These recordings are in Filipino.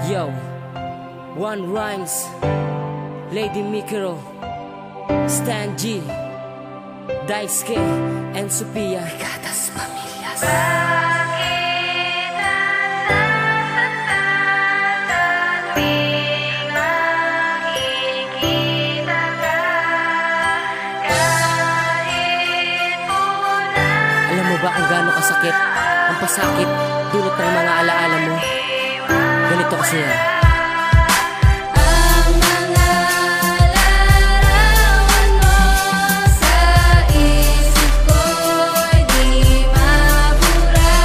Yo, One Rhymes, Lady Mikro, Stan G, Daisuke, and Sophia. Gatas Pamilyas. Bakit nasasaktan tuwing makikita ka? Kahit muna. Alam mo ba kung gaano kasakit ang pasakit dulot ng mga alaala mo? Ganito kasi yan. Ang mga larawan mo sa isip ko'y di mabura.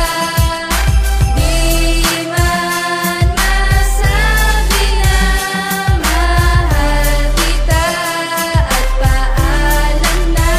Di man masabi na mahal kita at paalam na.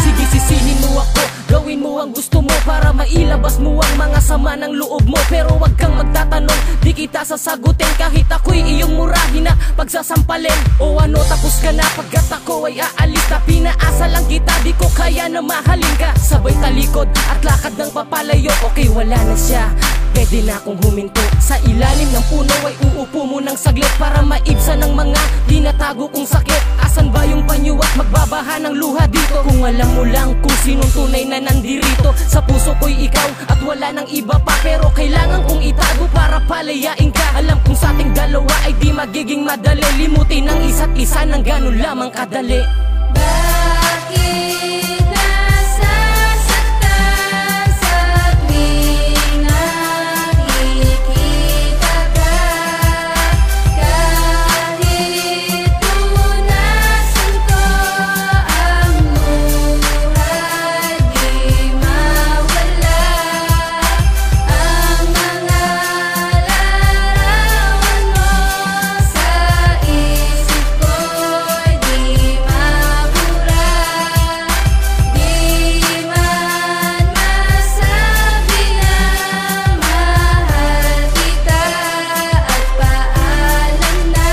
Sige, sisihin mo ako, gawin mo ang gusto mo para mailabas mo ang mga sama ng loob mo. Pero wag kang magtatanong, di kita sasagutin kahit ako'y iyong murahin na pagsasampalin. O ano, tapos ka na pagkat ako ay aalis na. Pinaasa lang kita, di ko kaya na mahalin ka. Sabay talikod at lakad ng papalayo. Okay, wala na siya, pwede na akong huminto. Sa ilalim ng puno ay uupo mo ng saglit para maibsan ng mga tinatago kong sakit. Asan ba yung panyo at magbabaha ng luha dito? Kung alam mo lang kung sinong tunay na nandirito. Sa puso ko'y ikaw at wala nang iba pa. Pero kailangan kong itago para palayain ka. Alam kong sa ating dalawa ay di magiging madali limutin ang isa't isa ng ganun lamang kadali. Bakit nasasaktan sa tuwing nakikita ka? Kahit punasan ko ang luha, di mawala. Ang mga larawan mo sa isip ko'y di mabura. Di man masabi na mahal kita at paalam na.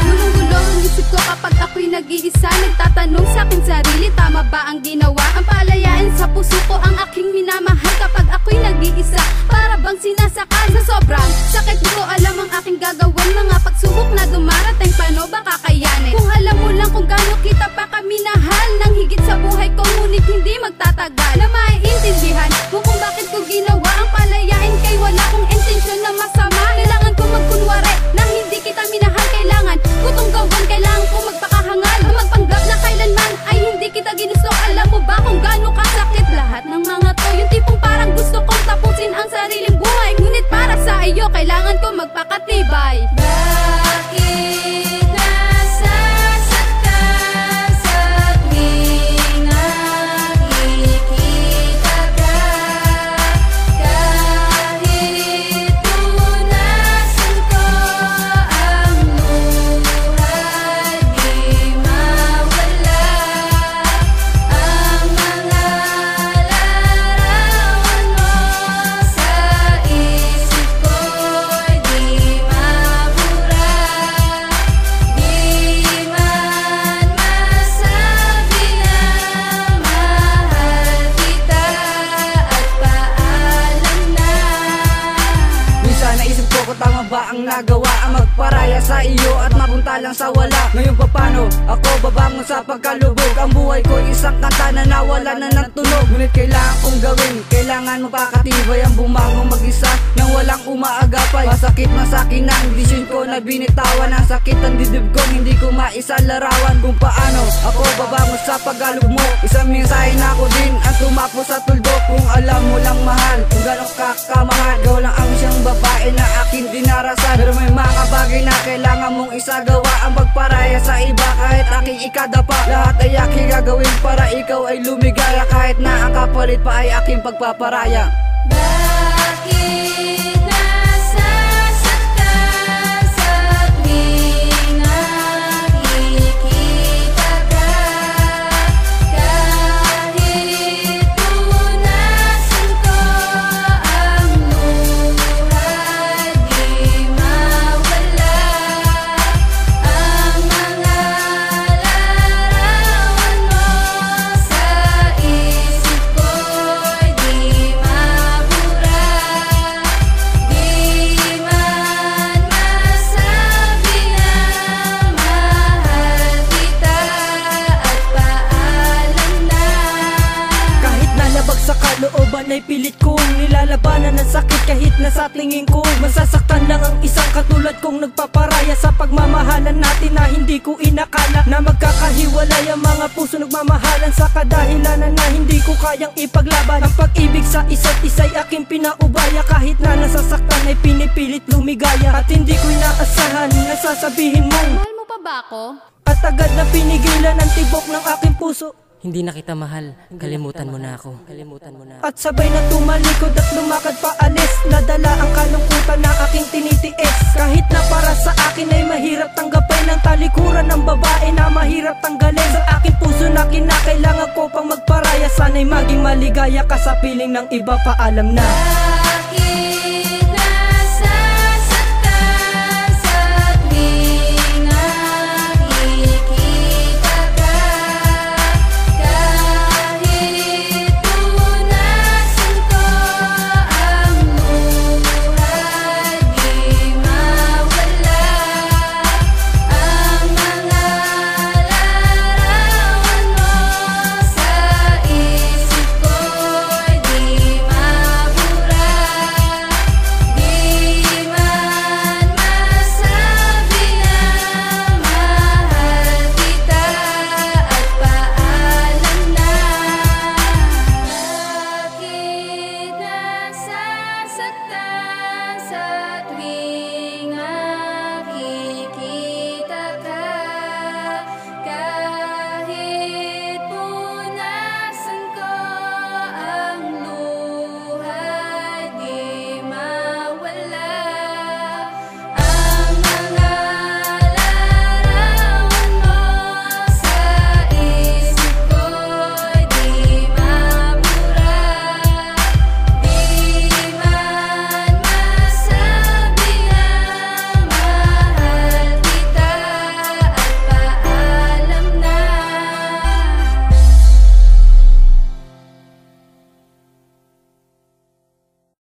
Gulong-gulo ang isip ko kapag ako'y nag-iisa. Nagtatanong sa aking sarili, tama ba ang ginawa? Ang palayain sa puso ko ang aking minamahal kapag ako'y nag-iisa. Para bang sinasakal sa sobrang sakit, di ko alam ang aking gagawin. Mga pagsubok na dumarating, paano ba kakayanin? Kung alam mo lang kung gaano kita pa kaminahal nang higit sa buhay ko, ngunit hindi magtatagal na maiintindihan mo kung bakit ko ginawa ang palayain. Kay wala kong intensyon na masama. Kailangan ko magkunwari na hindi kita minahal. Kailangan ko tong gawin, kailangan ko magpakahangal o magpanggap na kailanman ay hindi kita ginusto. Alam mo ba kung gaano kasakit lahat ng mga to? Yung tipong parang gusto kong tapusin ang sariling buhay, ngunit para sa iyo kailangan ko magpakatibay. Bakit nasasaktan sa tuwing nakikita ka? Kahit punasan ko ang luha, di mawala. Ang mga larawan mo sa isip ko'y di mabura. Di man masabi na mahal kita at paalam na. Minsan naisip ko kung tama ba ang nagawa, ang magparaya sa iyo at mapunta lang sa wala. Ngayon paano ako babangon sa pagkalubog? Ang buhay ko isang kanta na nawala na ng tunog. Ngunit kailangan kong gawin, kailangan mapakatibay ang bumangon mag-isa nang walang umaagapay. Masakit man sa akin ang desisyon ko na binitawan. Ang sakit ang dibdib ko, hindi ko maisalarawan. Kung paano ako babangon sa pagkalubog mo, isang mensahe na ako din ang tumapo sa tuldok. Kung alam mo lang mahal, kung gano'ng kakamahal, ikaw lang ang siyang babae na akin dinarasan. Pero may mga bagay na kailangan mong isagawa, ang pagparaya sa iba kahit aking ikadapa. Lahat ay aking gagawin para ikaw ay lumigaya, kahit na ang kapalit pa ay aking pagpaparaya. Bakit nasasaktan sa tuwing nakikita ka? Kahit punasan ko ang luha, di mawala. Ang mga larawan mo sa isip ko'y di mabura. tingin ko masasaktan lang ang isang katulad kong nagpaparaya sa pagmamahalan natin na hindi ko inakala na magkakahiwalay ang mga puso nagmamahalan sa kadahilanan na hindi ko kayang ipaglaban. Ang pag-ibig sa isa't isa'y aking pinaubaya, kahit na nasasaktan ay pinipilit lumigaya. At hindi ko inaasahan na sasabihin mong Mahal mo pa ba ako? at agad na pinigilan ang tibok ng aking puso. Hindi na kita mahal, kalimutan mo na ako. At sabay na tumalikod at lumakad paalis, nadala ang kalungkutan na aking tinitiis. Kahit na para sa akin ay mahirap tanggapin ang talikuran ng babae na mahirap tanggalin. Sa aking puso na kinakailangan ko pang magparaya, sana'y maging maligaya ka sa piling ng iba, paalam na. Bakit